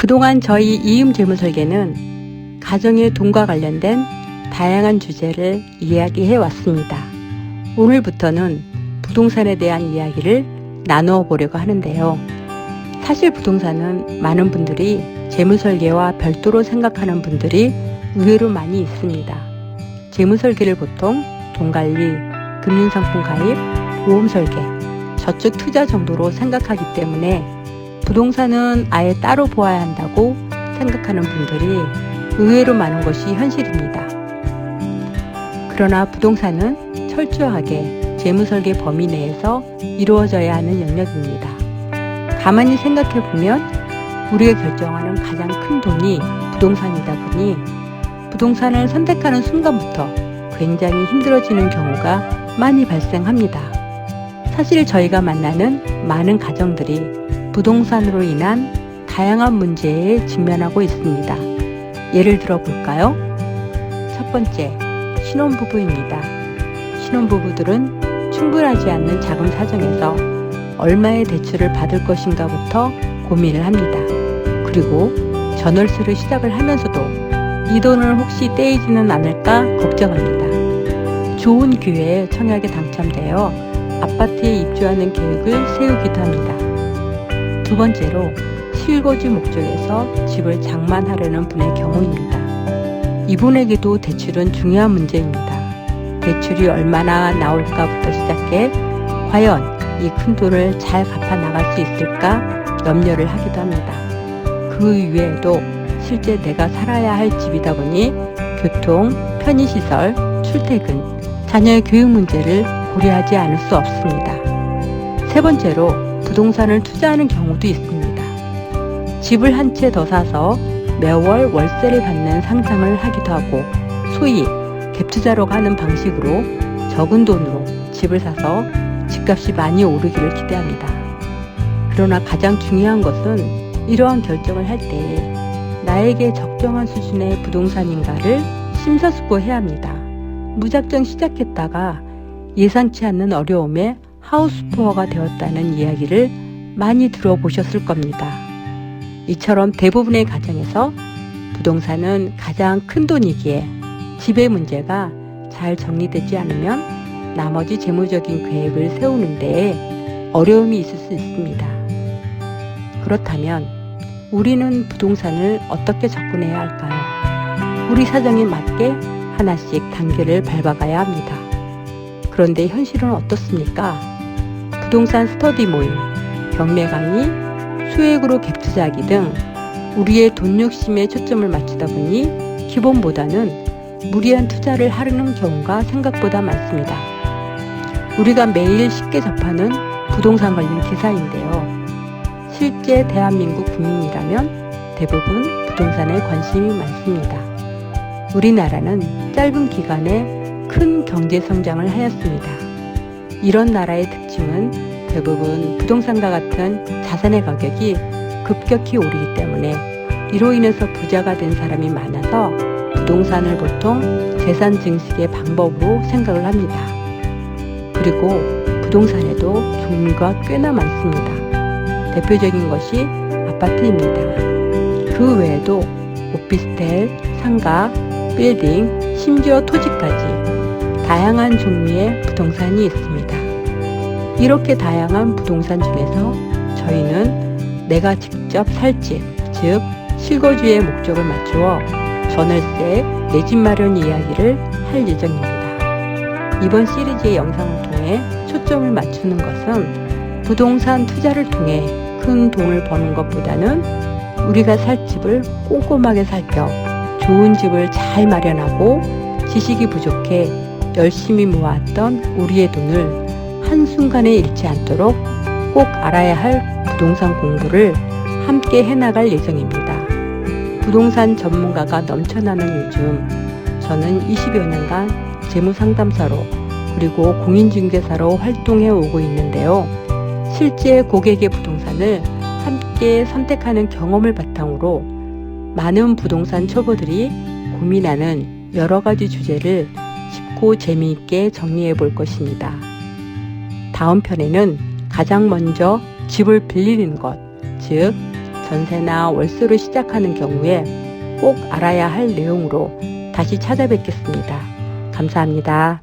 그동안 저희 이음 재무설계는 가정의 돈과 관련된 다양한 주제를 이야기해 왔습니다. 오늘부터는 부동산에 대한 이야기를 나누어 보려고 하는데요. 사실 부동산은 많은 분들이 재무설계와 별도로 생각하는 분들이 의외로 많이 있습니다. 재무설계를 보통 돈관리, 금융상품 가입, 보험설계, 저축 투자 정도로 생각하기 때문에 부동산은 아예 따로 보아야 한다고 생각하는 분들이 의외로 많은 것이 현실입니다. 그러나 부동산은 철저하게 재무설계 범위 내에서 이루어져야 하는 영역입니다. 가만히 생각해 보면 우리가 결정하는 가장 큰 돈이 부동산이다 보니 부동산을 선택하는 순간부터 굉장히 힘들어지는 경우가 많이 발생합니다. 사실 저희가 만나는 많은 가정들이 부동산으로 인한 다양한 문제에 직면하고 있습니다. 예를 들어 볼까요? 첫 번째, 신혼부부입니다. 신혼부부들은 충분하지 않는 자금 사정에서 얼마의 대출을 받을 것인가부터 고민을 합니다. 그리고 전월세를 시작을 하면서도 이 돈을 혹시 떼이지는 않을까 걱정합니다. 좋은 기회에 청약에 당첨되어 아파트에 입주하는 계획을 세우기도 합니다. 두 번째로 실거주 목적에서 집을 장만하려는 분의 경우입니다. 이분에게도 대출은 중요한 문제입니다. 대출이 얼마나 나올까부터 시작해 과연 이 큰 돈을 잘 갚아 나갈 수 있을까 염려를 하기도 합니다. 그 이외에도 실제 내가 살아야 할 집이다 보니 교통, 편의시설, 출퇴근, 자녀의 교육 문제를 고려하지 않을 수 없습니다. 세 번째로 부동산을 투자하는 경우도 있습니다. 집을 한 채 더 사서 매월 월세를 받는 상상을 하기도 하고 소위 갭투자로 하는 방식으로 적은 돈으로 집을 사서 집값이 많이 오르기를 기대합니다. 그러나 가장 중요한 것은 이러한 결정을 할 때 나에게 적정한 수준의 부동산인가를 심사숙고해야 합니다. 무작정 시작했다가 예상치 않는 어려움에 하우스푸어가 되었다는 이야기를 많이 들어보셨을 겁니다. 이처럼 대부분의 가정에서 부동산은 가장 큰 돈이기에 집의 문제가 잘 정리되지 않으면 나머지 재무적인 계획을 세우는 데에 어려움이 있을 수 있습니다. 그렇다면 우리는 부동산을 어떻게 접근해야 할까요? 우리 사정에 맞게 하나씩 단계를 밟아가야 합니다. 그런데 현실은 어떻습니까? 부동산 스터디 모임, 경매 강의, 소액으로 갭투자하기 등 우리의 돈 욕심에 초점을 맞추다 보니 기본보다는 무리한 투자를 하려는 경우가 생각보다 많습니다. 우리가 매일 쉽게 접하는 부동산 관련 기사인데요. 실제 대한민국 국민이라면 대부분 부동산에 관심이 많습니다. 우리나라는 짧은 기간에 큰 경제 성장을 하였습니다. 이런 나라의 특징은 대부분 부동산과 같은 자산의 가격이 급격히 오르기 때문에 이로 인해서 부자가 된 사람이 많아서 부동산을 보통 재산 증식의 방법으로 생각을 합니다. 그리고 부동산에도 종류가 꽤나 많습니다. 대표적인 것이 아파트입니다. 그 외에도 오피스텔, 상가, 빌딩, 심지어 토지까지 다양한 종류의 부동산이 있습니다. 이렇게 다양한 부동산 중에서 저희는 내가 직접 살 집, 즉 실거주의 목적을 맞추어 전월세, 내 집 마련 이야기를 할 예정입니다. 이번 시리즈의 영상을 통해 초점을 맞추는 것은 부동산 투자를 통해 큰 돈을 버는 것보다는 우리가 살 집을 꼼꼼하게 살펴 좋은 집을 잘 마련하고 지식이 부족해 열심히 모았던 우리의 돈을 한순간에 잃지 않도록 꼭 알아야 할 부동산 공부를 함께 해나갈 예정입니다. 부동산 전문가가 넘쳐나는 요즘 저는 20여 년간 재무상담사로 그리고 공인중개사로 활동해 오고 있는데요. 실제 고객의 부동산을 함께 선택하는 경험을 바탕으로 많은 부동산 초보들이 고민하는 여러 가지 주제를 쉽고 재미있게 정리해 볼 것입니다. 다음 편에는 가장 먼저 집을 빌리는 것, 즉 전세나 월수를 시작하는 경우에 꼭 알아야 할 내용으로 다시 찾아뵙겠습니다. 감사합니다.